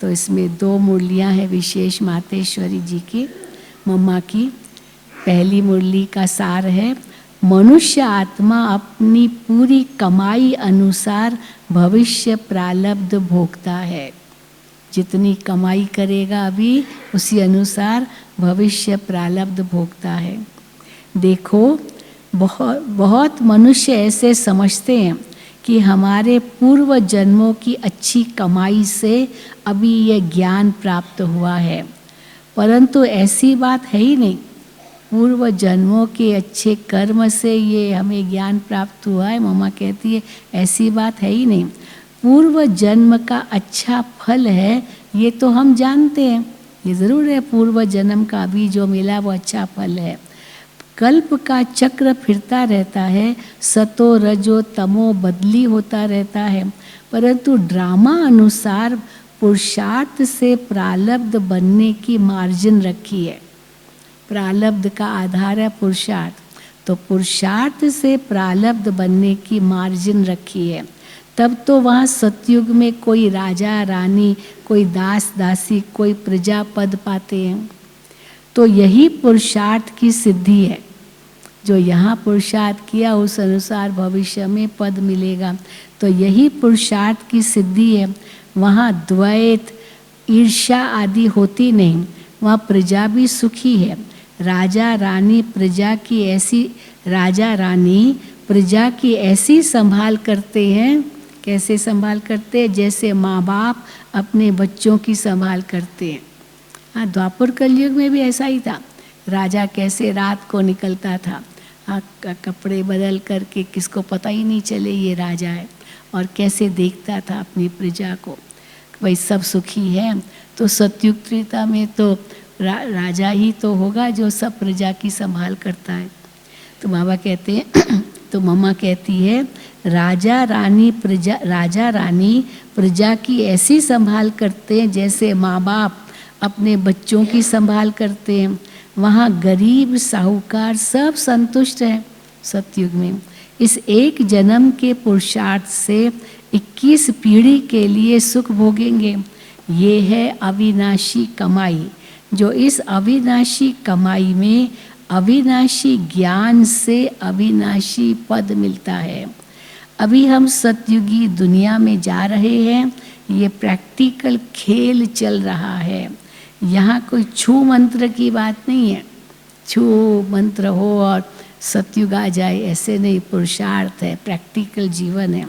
तो इसमें 2 मुरलियाँ हैं विशेष मातेश्वरी जी की, मम्मा की। पहली मुरली का सार है, मनुष्य आत्मा अपनी पूरी कमाई अनुसार भविष्य प्रारब्ध भोगता है। जितनी कमाई करेगा अभी उसी अनुसार भविष्य प्रारब्ध भोगता है। देखो, बहुत मनुष्य ऐसे समझते हैं कि हमारे पूर्व जन्मों की अच्छी कमाई से अभी ये ज्ञान प्राप्त हुआ है, परंतु ऐसी बात है ही नहीं। पूर्व जन्मों के अच्छे कर्म से ये हमें ज्ञान प्राप्त हुआ है, मम्मा कहती है, ऐसी बात है ही नहीं। पूर्व जन्म का अच्छा फल है ये तो हम जानते हैं, ये ज़रूर है, पूर्व जन्म का अभी जो मिला वो अच्छा फल है। कल्प का चक्र फिरता रहता है, सतो रजो तमो बदली होता रहता है, परंतु ड्रामा अनुसार पुरुषार्थ से प्रारब्ध बनने की मार्जिन रखी है। प्रारब्ध का आधार है पुरुषार्थ, तो पुरुषार्थ से प्रारब्ध बनने की मार्जिन रखी है। तब तो वहाँ सतयुग में कोई राजा रानी, कोई दास दासी, कोई प्रजा पद पाते हैं। तो यही पुरुषार्थ की सिद्धि है, जो यहाँ पुरुषार्थ किया उस अनुसार भविष्य में पद मिलेगा। तो यही पुरुषार्थ की सिद्धि है। वहाँ द्वैत ईर्ष्या आदि होती नहीं, वहाँ प्रजा भी सुखी है। राजा रानी प्रजा की ऐसी संभाल करते हैं, कैसे संभाल करते हैं, जैसे माँ बाप अपने बच्चों की संभाल करते हैं। हाँ, द्वापर कलयुग में भी ऐसा ही था। राजा कैसे रात को निकलता था, हाँ, कपड़े बदल करके, किसको पता ही नहीं चले ये राजा है, और कैसे देखता था अपनी प्रजा को, भाई सब सुखी है। तो सतयुग त्रेता में तो राजा ही तो होगा जो सब प्रजा की संभाल करता है। तो बाबा कहते हैं तो मम्मा कहती है, राजा रानी प्रजा की ऐसी संभाल करते हैं जैसे माँ बाप अपने बच्चों की संभाल करते हैं। वहाँ गरीब साहूकार सब संतुष्ट हैं सतयुग में। इस एक जन्म के पुरुषार्थ से 21 पीढ़ी के लिए सुख भोगेंगे। ये है अविनाशी कमाई, जो इस अविनाशी कमाई में अविनाशी ज्ञान से अविनाशी पद मिलता है। अभी हम सतयुगी दुनिया में जा रहे हैं, ये प्रैक्टिकल खेल चल रहा है। यहाँ कोई छू मंत्र की बात नहीं है, छू मंत्र हो और सतयुग आ जाए, ऐसे नहीं। पुरुषार्थ है, प्रैक्टिकल जीवन है।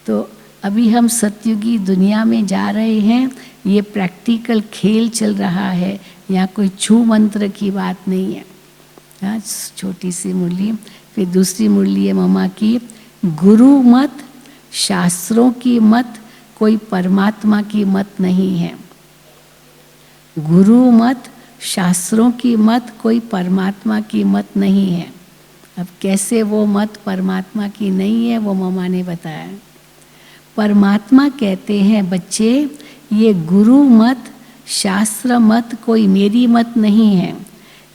तो अभी हम सतयुगी दुनिया में जा रहे हैं, ये प्रैक्टिकल खेल चल रहा है, यहाँ कोई छू मंत्र की बात नहीं है। हाँ, छोटी सी मुरली। फिर दूसरी मुरली है मम्मा की, गुरु मत, शास्त्रों की मत, कोई परमात्मा की मत नहीं है। गुरु मत, शास्त्रों की मत, कोई परमात्मा की मत नहीं है। अब कैसे वो मत परमात्मा की नहीं है, वो मम्मा ने बताया। परमात्मा कहते हैं बच्चे, ये गुरु मत, शास्त्र मत कोई मेरी मत नहीं है,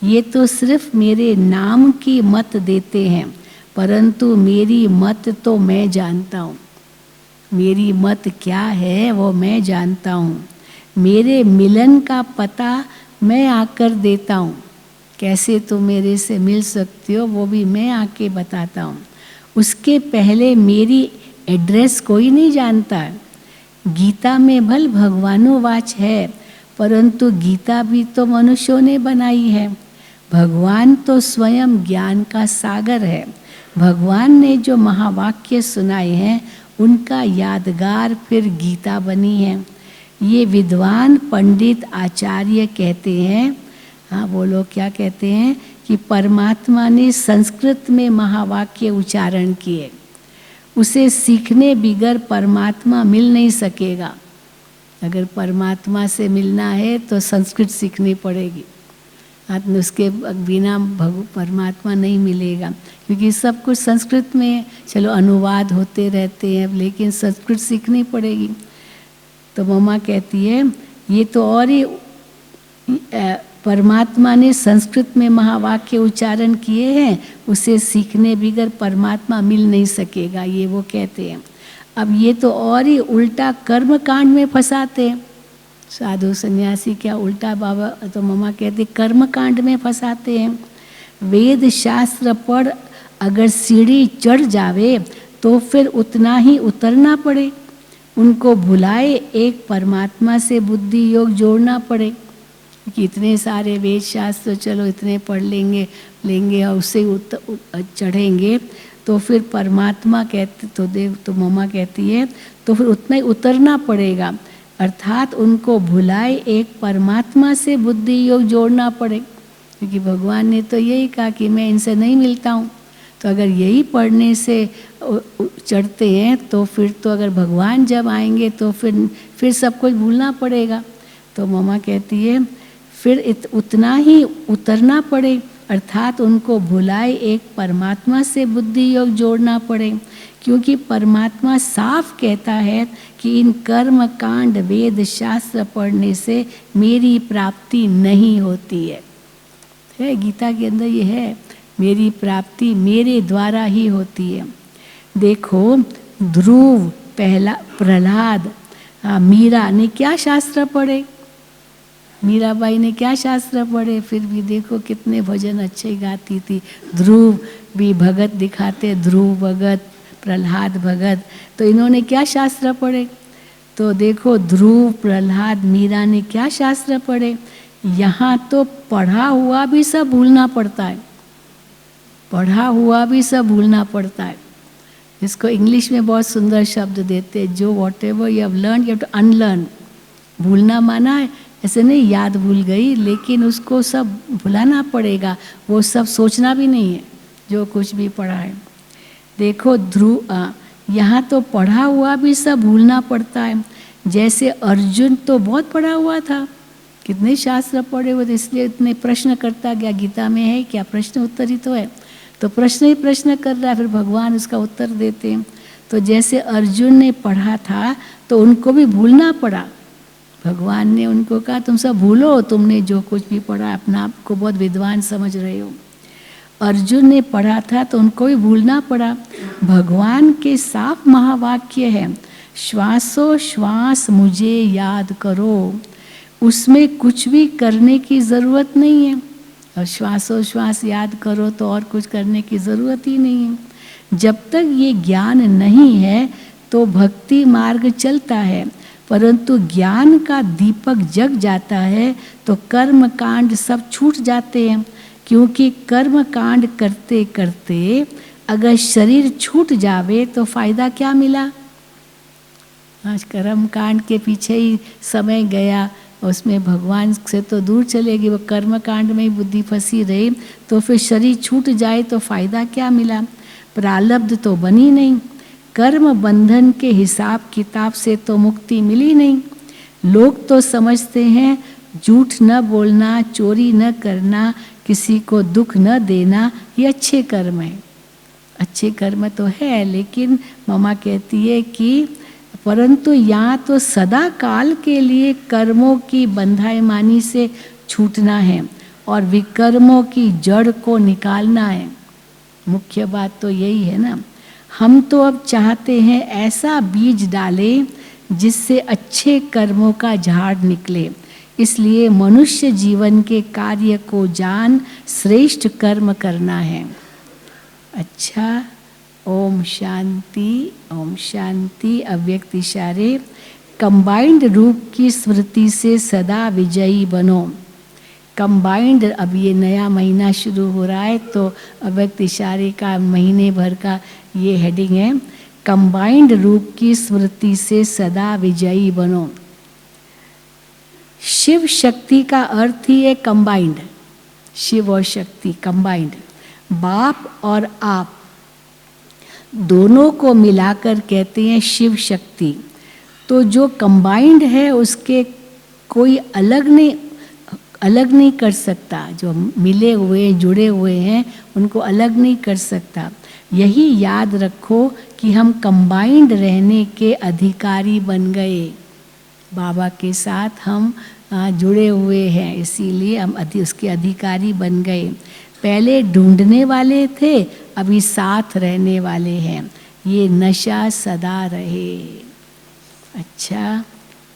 ये तो सिर्फ मेरे नाम की मत देते हैं, परंतु मेरी मत तो मैं जानता हूँ। मेरी मत क्या है वो मैं जानता हूँ। मेरे मिलन का पता मैं आकर देता हूँ। कैसे तुम मेरे से मिल सकते हो वो भी मैं आके बताता हूँ। उसके पहले मेरी एड्रेस कोई नहीं जानता। गीता में भल भगवानोवाच है, परंतु गीता भी तो मनुष्यों ने बनाई है। भगवान तो स्वयं ज्ञान का सागर है। भगवान ने जो महावाक्य सुनाए हैं उनका यादगार फिर गीता बनी है। ये विद्वान पंडित आचार्य कहते हैं, हाँ वो लोग क्या कहते हैं कि परमात्मा ने संस्कृत में महावाक्य उच्चारण किए, उसे सीखने बिगर परमात्मा मिल नहीं सकेगा। अगर परमात्मा से मिलना है तो संस्कृत सीखनी पड़ेगी, उसके बिना परमात्मा नहीं मिलेगा, क्योंकि सब कुछ संस्कृत में है। चलो अनुवाद होते रहते हैं, लेकिन संस्कृत सीखनी पड़ेगी। तो मम्मा कहती है ये तो और ही परमात्मा ने संस्कृत में महावाक्य उच्चारण किए हैं, उसे सीखने बिगर परमात्मा मिल नहीं सकेगा, ये वो कहते हैं। अब ये तो और ही उल्टा कर्म कांड में फंसाते हैं साधु सन्यासी। क्या उल्टा बाबा? तो मम्मा कहती कर्म कांड में फंसाते हैं। वेद शास्त्र पढ़ अगर सीढ़ी चढ़ जावे तो फिर उतना ही उतरना पड़े। उनको भुलाए एक परमात्मा से बुद्धि योग जोड़ना पड़े कि इतने सारे वेद शास्त्र चलो इतने पढ़ लेंगे और उससे चढ़ेंगे तो फिर परमात्मा कहते तो देव तो मम्मा कहती है तो फिर उतना ही उतरना पड़ेगा, अर्थात उनको भुलाए एक परमात्मा से बुद्धि योग जोड़ना पड़े, क्योंकि भगवान ने तो यही कहा कि मैं इनसे नहीं मिलता हूँ। तो अगर यही पढ़ने से चढ़ते हैं तो फिर तो अगर भगवान जब आएंगे तो फिर सब कुछ भूलना पड़ेगा। तो मम्मा कहती है फिर उतना ही उतरना पड़े, अर्थात उनको भुलाए एक परमात्मा से बुद्धि योग जोड़ना पड़े, क्योंकि परमात्मा साफ कहता है कि इन कर्म कांड वेद शास्त्र पढ़ने से मेरी प्राप्ति नहीं होती है। गीता के अंदर ये है, मेरी प्राप्ति मेरे द्वारा ही होती है। देखो ध्रुव, पहला प्रहलाद, मीरा ने क्या शास्त्र पढ़े, मीराबाई ने क्या शास्त्र पढ़े, फिर भी देखो कितने भजन अच्छे गाती थी। ध्रुव भी भगत दिखाते, ध्रुव भगत, प्रहलाद भगत, तो इन्होंने क्या शास्त्र पढ़े। तो देखो ध्रुव, प्रहलाद, मीरा ने क्या शास्त्र पढ़े। यहाँ तो पढ़ा हुआ भी सब भूलना पड़ता है, पढ़ा हुआ भी सब भूलना पड़ता है। इसको इंग्लिश में बहुत सुंदर शब्द देते हैं, जो whatever you have learn you have to unlearn. भूलना माना है ऐसे नहीं याद भूल गई, लेकिन उसको सब भुलाना पड़ेगा, वो सब सोचना भी नहीं है जो कुछ भी पढ़ा है। देखो ध्रुव, यहाँ तो पढ़ा हुआ भी सब भूलना पड़ता है। जैसे अर्जुन तो बहुत पढ़ा हुआ था, कितने शास्त्र पढ़े हुए थे, इसलिए इतने प्रश्न करता गया। गीता में है क्या, प्रश्न उत्तर ही तो है, तो प्रश्न ही प्रश्न कर रहा है, फिर भगवान उसका उत्तर देते हैं। तो जैसे अर्जुन ने पढ़ा था तो उनको भी भूलना पड़ा, भगवान ने उनको कहा तुम सब भूलो, तुमने जो कुछ भी पढ़ा, अपना आप को बहुत विद्वान समझ रहे हो। अर्जुन ने पढ़ा था तो उनको भी भूलना पड़ा। भगवान के साफ महावाक्य है, श्वासो श्वास मुझे याद करो, उसमें कुछ भी करने की ज़रूरत नहीं है। और श्वासो श्वास याद करो तो और कुछ करने की ज़रूरत ही नहीं है। जब तक ये ज्ञान नहीं है तो भक्ति मार्ग चलता है, परंतु ज्ञान का दीपक जग जाता है तो कर्म कांड सब छूट जाते हैं। क्योंकि कर्म कांड करते करते अगर शरीर छूट जावे तो फायदा क्या मिला। आज कर्म कांड के पीछे ही समय गया, उसमें भगवान से तो दूर चलेगी, वो कर्म कांड में ही बुद्धि फंसी रही, तो फिर शरीर छूट जाए तो फायदा क्या मिला, प्रारब्ध तो बनी नहीं। कर्म बंधन के हिसाब किताब से तो मुक्ति मिली नहीं। लोग तो समझते हैं झूठ न बोलना, चोरी न करना, किसी को दुख न देना, ये अच्छे कर्म है। अच्छे कर्म तो है, लेकिन मम्मा कहती है कि परंतु यहाँ तो सदा काल के लिए कर्मों की बंधाईमानी से छूटना है और विकर्मों की जड़ को निकालना है। मुख्य बात तो यही है ना। हम तो अब चाहते हैं ऐसा बीज डालें जिससे अच्छे कर्मों का झाड़ निकले। इसलिए मनुष्य जीवन के कार्य को जान श्रेष्ठ कर्म करना है। अच्छा, ओम शांति, ओम शांति। अव्यक्त इशारे, कंबाइंड रूप की स्मृति से सदा विजयी बनो। कंबाइंड, अब ये नया महीना शुरू हो रहा है तो अव्यक्त इशारे का महीने भर का ये हेडिंग है, कंबाइंड रूप की स्मृति से सदा विजयी बनो। शिव शक्ति का अर्थ ही है कंबाइंड, शिव और शक्ति कंबाइंड। बाप और आप दोनों को मिलाकर कहते हैं शिव शक्ति। तो जो कंबाइंड है उसके कोई अलग नहीं कर सकता, जो मिले हुए जुड़े हुए हैं उनको अलग नहीं कर सकता। यही याद रखो कि हम कंबाइंड रहने के अधिकारी बन गए, बाबा के साथ हम जुड़े हुए हैं, इसीलिए हम उसके अधिकारी बन गए। पहले ढूंढने वाले थे, अभी साथ रहने वाले हैं। ये नशा सदा रहे। अच्छा,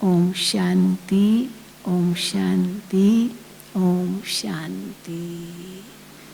ओम शांति, ओम शांति, ओम शांति।